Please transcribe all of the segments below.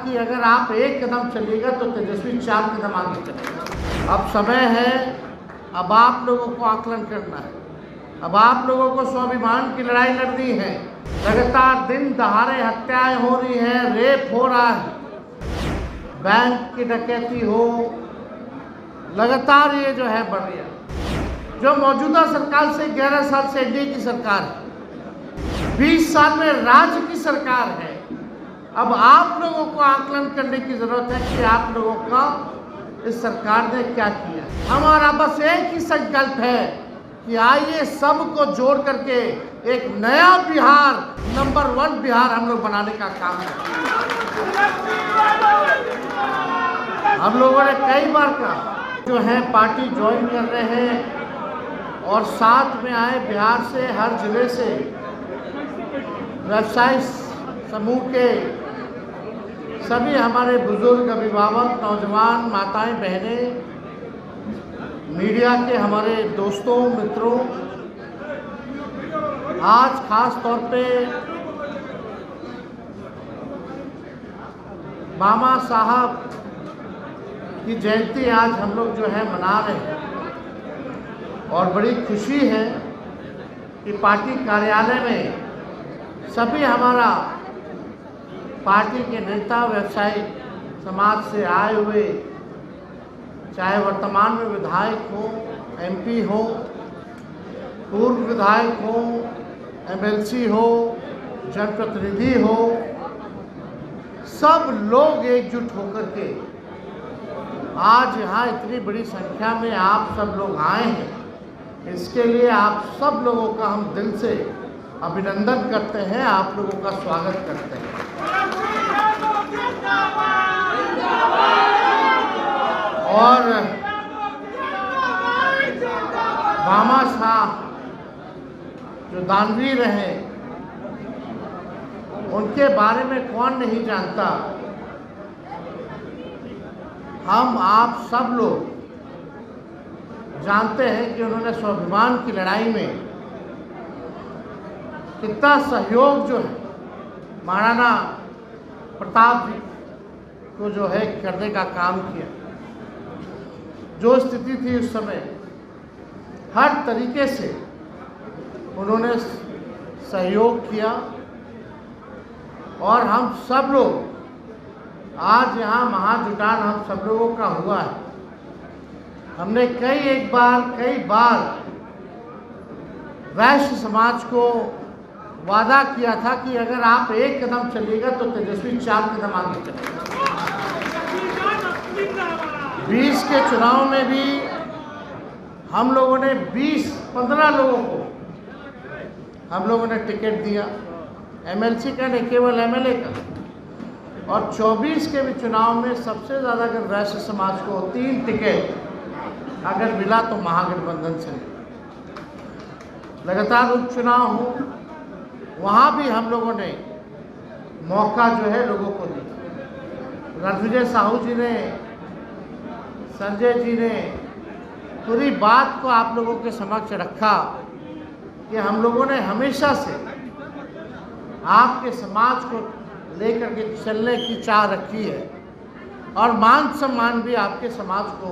कि अगर आप एक कदम चलिएगा तो तेजस्वी 4 कदम आगे चलेगा। अब समय है, अब आप लोगों को आकलन करना है, अब आप लोगों को स्वाभिमान की लड़ाई लड़नी है। लगातार दिन दहाड़े हत्याएं हो रही हैं, रेप हो रहा है, बैंक की डकैती हो, लगातार ये जो है बढ़ रही है। जो मौजूदा सरकार से 11 साल से एनडीए की सरकार है, 20 साल में राज्य की सरकार है। अब आप लोगों को आकलन करने की जरूरत है कि आप लोगों का इस सरकार ने क्या किया। हमारा बस एक ही संकल्प है कि आइए सबको जोड़ करके एक नया बिहार, नंबर 1 बिहार हम लोग बनाने का काम करें। हम लोगों ने कई बार कहा जो है पार्टी ज्वाइन कर रहे हैं और साथ में आए बिहार से, हर जिले से व्यवसाय समूह के सभी हमारे बुजुर्ग, अभिभावक, नौजवान, माताएं, बहनें, मीडिया के हमारे दोस्तों, मित्रों, आज खास तौर पे मामा साहब की जयंती आज हम लोग जो है मना रहे हैं और बड़ी खुशी है कि पार्टी कार्यालय में सभी हमारा पार्टी के नेता, व्यवसायी समाज से आए हुए, चाहे वर्तमान में विधायक हो, एमपी हो, पूर्व विधायक हो, एमएलसी हो, जनप्रतिनिधि हो, सब लोग एकजुट होकर के आज यहाँ इतनी बड़ी संख्या में आप सब लोग आए हैं। इसके लिए आप सब लोगों का हम दिल से अभिनंदन करते हैं, आप लोगों का स्वागत करते हैं। और मामा साहब जो दानवीर हैं, उनके बारे में कौन नहीं जानता। हम आप सब लोग जानते हैं कि उन्होंने स्वाभिमान की लड़ाई में कितना सहयोग जो है महाराणा प्रताप जी को जो है करने का काम किया। जो स्थिति थी उस समय, हर तरीके से उन्होंने सहयोग किया और हम सब लोग आज यहाँ महाजुटान हम सब लोगों का हुआ है। हमने कई बार वैश्य समाज को वादा किया था कि अगर आप एक कदम चलिएगा तो तेजस्वी 4 कदम आगे चलेगा। 20 के चुनाव में भी हम लोगों ने 15 लोगों को हम लोगों ने टिकट दिया, एमएलसी का नहीं, केवल एमएलए का। और 24 के भी चुनाव में सबसे ज़्यादा अगर वैश्य समाज को 3 टिकट अगर मिला तो महागठबंधन से। लगातार उपचुनाव हो, वहाँ भी हम लोगों ने मौका जो है लोगों को दिया। रणविजय साहू जी ने, संजय जी ने पूरी बात को आप लोगों के समक्ष रखा कि हम लोगों ने हमेशा से आपके समाज को लेकर के चलने की चाह रखी है और मान सम्मान भी आपके समाज को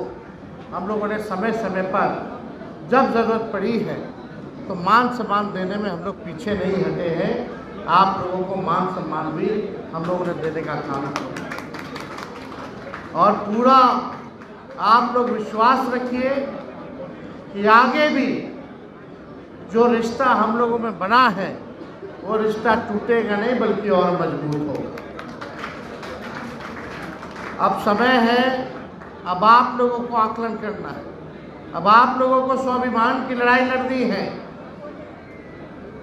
हम लोगों ने समय समय पर जब ज़रूरत पड़ी है तो मान सम्मान देने में हम लोग पीछे नहीं हटे हैं। आप लोगों को मान सम्मान भी हम लोगों ने देने का काम किया और पूरा आप लोग विश्वास रखिए कि आगे भी जो रिश्ता हम लोगों में बना है वो रिश्ता टूटेगा नहीं बल्कि और मजबूत होगा। अब समय है, अब आप लोगों को आकलन करना है, अब आप लोगों को स्वाभिमान की लड़ाई लड़नी है।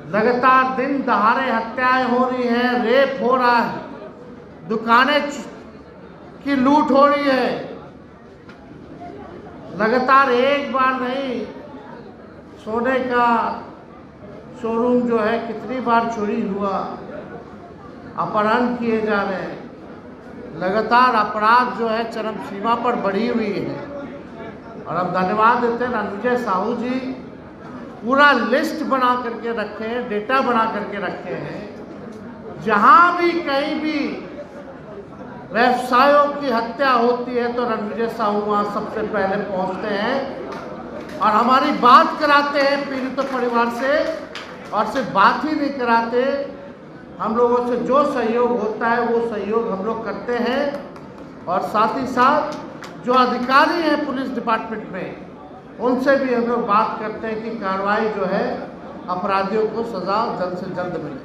लगातार दिन दहाड़े हत्याएं हो रही हैं, रेप हो रहा है, दुकानें की लूट हो रही है। लगातार एक बार नहीं, सोने का शोरूम जो है कितनी बार चोरी हुआ, अपहरण किए जा रहे हैं। लगातार अपराध जो है चरम सीमा पर बढ़ी हुई है। और अब धन्यवाद देते हैं रणविजय साहू जी, पूरा लिस्ट बना करके रखे हैं, डेटा बना करके रखे हैं। जहाँ भी कहीं भी व्यवसायों की हत्या होती है तो रणविजय साहू वहाँ सबसे पहले पहुँचते हैं और हमारी बात कराते हैं पीड़ित परिवार से, और सिर्फ बात ही नहीं कराते, हम लोगों से जो सहयोग होता है वो सहयोग हम लोग करते हैं। और साथ ही साथ जो अधिकारी हैं पुलिस डिपार्टमेंट में, उनसे भी हम लोग बात करते हैं कि कार्रवाई जो है अपराधियों को सज़ा जल्द से जल्द मिले।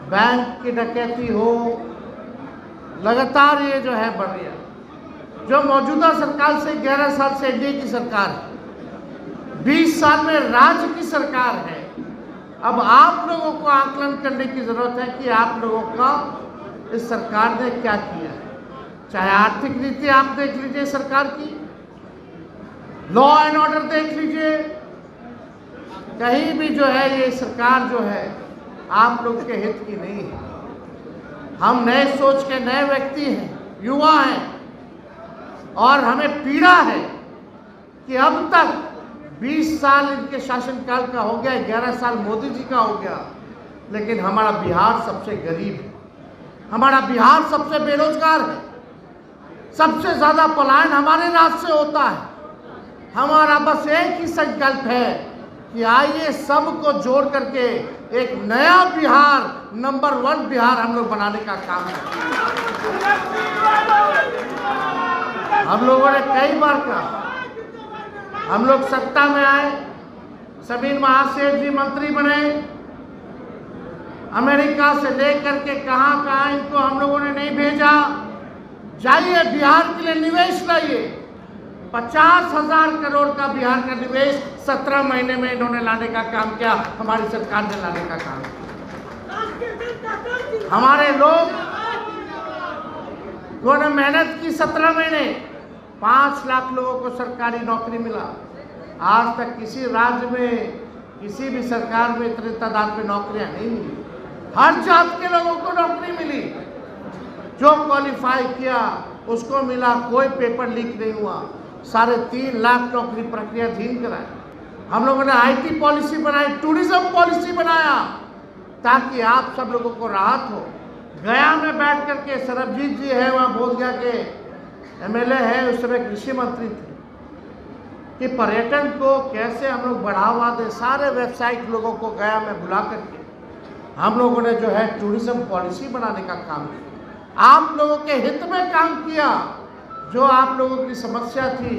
बैंक की डकैती हो, लगातार ये जो है बढ़ रही है। जो मौजूदा सरकार से 11 साल से एनडीए की सरकार है, 20 साल में राज्य की सरकार है। अब आप लोगों को आकलन करने की जरूरत है कि आप लोगों का इस सरकार ने क्या किया है। चाहे आर्थिक नीति आप देख लीजिए सरकार की, लॉ एंड ऑर्डर देख लीजिए, कहीं भी जो है ये सरकार जो है आप लोग के हित की नहीं है। हम नए सोच के नए व्यक्ति हैं, युवा हैं, और हमें पीड़ा है कि अब तक 20 साल इनके शासनकाल का हो गया, 11 साल मोदी जी का हो गया, लेकिन हमारा बिहार सबसे गरीब है, हमारा बिहार सबसे बेरोजगार है, सबसे ज़्यादा पलायन हमारे राज्य से होता है। हमारा बस एक ही संकल्प है कि आइए सबको जोड़ करके एक नया बिहार, नंबर 1 बिहार हम लोग बनाने का काम करें। हम लोगों ने कई बार कहा, हम लोग सत्ता में आए, समीर महासेठ जी मंत्री बने, अमेरिका से लेकर के कहाँ इनको हम लोगों ने नहीं भेजा, जाइए बिहार के लिए निवेश लाइए। 50,000 करोड़ का बिहार का निवेश 17 महीने में इन्होंने लाने का काम किया, हमारी सरकार ने लाने का काम किया। हमारे लोग ने मेहनत की, 17 महीने 5 लाख लोगों को सरकारी नौकरी मिला। आज तक किसी राज्य में, किसी भी सरकार में इतने तादाद में नौकरियां नहीं मिली। हर जात के लोगों को नौकरी मिली, जो क्वालिफाई किया उसको मिला, कोई पेपर लीक नहीं हुआ। 3.5 लाख नौकरी प्रक्रियाधीन कराए। हम लोगों ने आईटी पॉलिसी बनाई, टूरिज्म पॉलिसी बनाया, ताकि आप सब लोगों को राहत हो। गया में बैठ करके सरबजीत जी है, वहाँ बोधगया के एमएलए है, उस समय कृषि मंत्री थे, कि पर्यटन को कैसे हम लोग बढ़ावा दें। सारे व्यावसायिक लोगों को गया में बुला करके हम लोगों ने जो है टूरिज्म पॉलिसी बनाने का काम किया, आप लोगों के हित में काम किया। जो आप लोगों की समस्या थी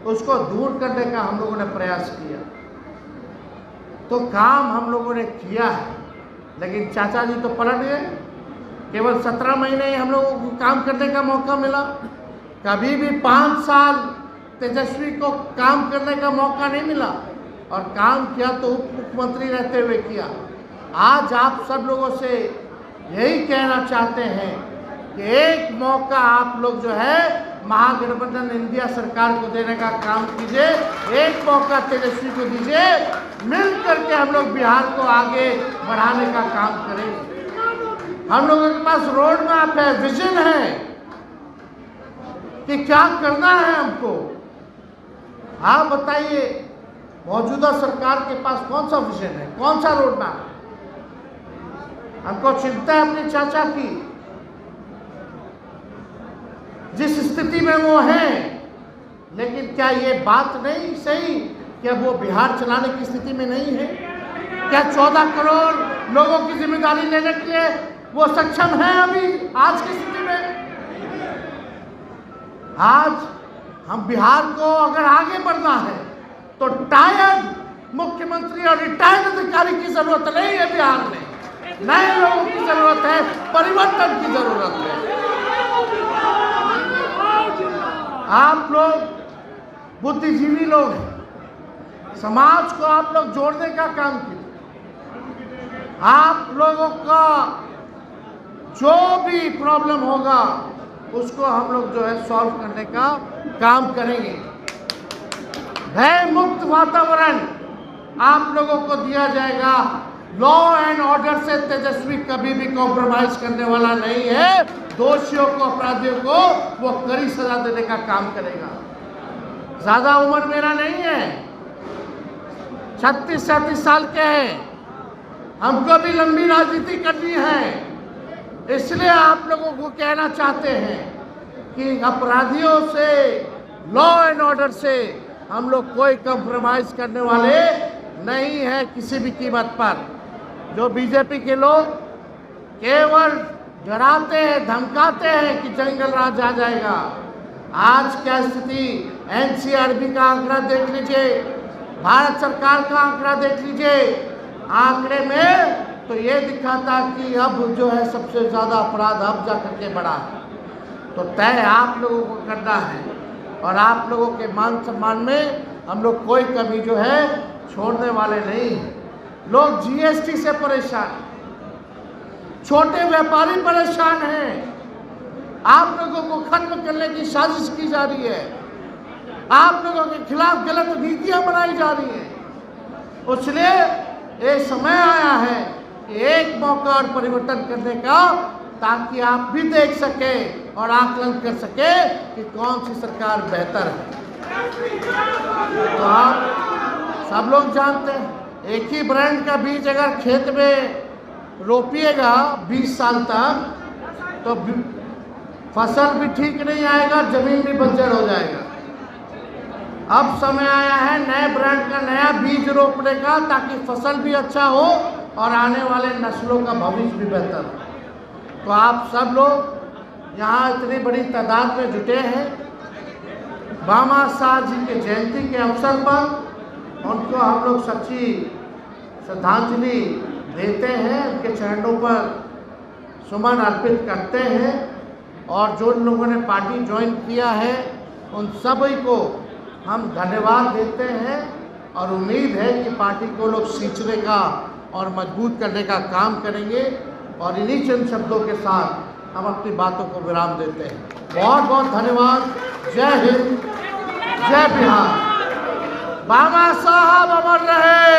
उसको दूर करने का हम लोगों ने प्रयास किया, तो काम हम लोगों ने किया है। लेकिन चाचा जी तो पलट गए, केवल 17 महीने ही हम लोगों को काम करने का मौका मिला। कभी भी 5 साल तेजस्वी को काम करने का मौका नहीं मिला, और काम किया तो उप मुख्यमंत्री रहते हुए किया। आज आप सब लोगों से यही कहना चाहते हैं कि एक मौका आप लोग जो है महागठबंधन इंडिया सरकार को देने का काम कीजिए, एक मौका तेजस्वी को दीजिए, मिल करके हम लोग बिहार को आगे बढ़ाने का काम करें। हम लोगों के पास रोड मैप है, विजन है कि क्या करना है हमको। आप बताइए, मौजूदा सरकार के पास कौन सा विजन है, कौन सा रोड मैप है? हमको चिंता है अपने चाचा की, जिस स्थिति में वो हैं, लेकिन क्या ये बात नहीं सही कि अब वो बिहार चलाने की स्थिति में नहीं है? क्या 14 करोड़ लोगों की जिम्मेदारी लेने के लिए वो सक्षम है अभी आज की स्थिति में? आज हम बिहार को अगर आगे बढ़ना है तो टायर्ड मुख्यमंत्री और रिटायर्ड अधिकारी की जरूरत नहीं है बिहार में, नए लोगों की जरूरत है, परिवर्तन की जरूरत है। आप लोग बुद्धिजीवी लोग हैं, समाज को आप लोग जोड़ने का काम कीजिए। आप लोगों का जो भी प्रॉब्लम होगा उसको हम लोग जो है सॉल्व करने का काम करेंगे। भय मुक्त वातावरण आप लोगों को दिया जाएगा। लॉ एंड ऑर्डर से तेजस्वी कभी भी कॉम्प्रोमाइज करने वाला नहीं है। दोषियों को, अपराधियों को वो कड़ी सजा देने का काम करेगा। ज्यादा उम्र मेरा नहीं है, 36-37 साल के हैं, हमको भी लंबी राजनीति करनी है। इसलिए आप लोगों को कहना चाहते हैं कि अपराधियों से, लॉ एंड ऑर्डर से हम लोग कोई कंप्रोमाइज करने वाले नहीं है किसी भी कीमत पर। जो बीजेपी के लोग केवल डराते हैं, धमकाते हैं कि जंगल राज आ जाएगा, आज क्या स्थिति एनसीआरबी का आंकड़ा देख लीजिए, भारत सरकार का आंकड़ा देख लीजिए। आंकड़े में तो ये दिखा था कि अब जो है सबसे ज़्यादा अपराध अब जा करके बढ़ा है। तो तय आप लोगों को करना है और आप लोगों के मान सम्मान में हम लोग कोई कमी जो है छोड़ने वाले नहीं हैं। लोग जीएसटी से परेशान, छोटे व्यापारी परेशान हैं, आप लोगों को खत्म करने की साजिश की जा रही है, आप लोगों के खिलाफ गलत नीतियां बनाई जा रही हैं। इसलिए ये समय आया है कि एक मौका और परिवर्तन करने का, ताकि आप भी देख सके और आकलन कर सके कि कौन सी सरकार बेहतर है। तो आप सब लोग जानते हैं, एक ही ब्रांड का बीज अगर खेत में रोपिएगा 20 साल तक तो फसल भी ठीक नहीं आएगा, जमीन भी बंजर हो जाएगा। अब समय आया है नए ब्रांड का नया बीज रोपने का, ताकि फसल भी अच्छा हो और आने वाले नस्लों का भविष्य भी बेहतर हो। तो आप सब लोग यहाँ इतनी बड़ी तादाद में जुटे हैं भामा शाह जी के जयंती के अवसर पर, उनको हम लोग सच्ची श्रद्धांजलि देते हैं, उनके चरणों पर सुमन अर्पित करते हैं। और जो लोगों ने पार्टी ज्वाइन किया है उन सभी को हम धन्यवाद देते हैं और उम्मीद है कि पार्टी को लोग सींचने का और मजबूत करने का काम करेंगे। और इन्हीं चंद शब्दों के साथ हम अपनी बातों को विराम देते हैं। बहुत बहुत धन्यवाद। जय हिंद, जय बिहार। बाबा साहब अमर रहे।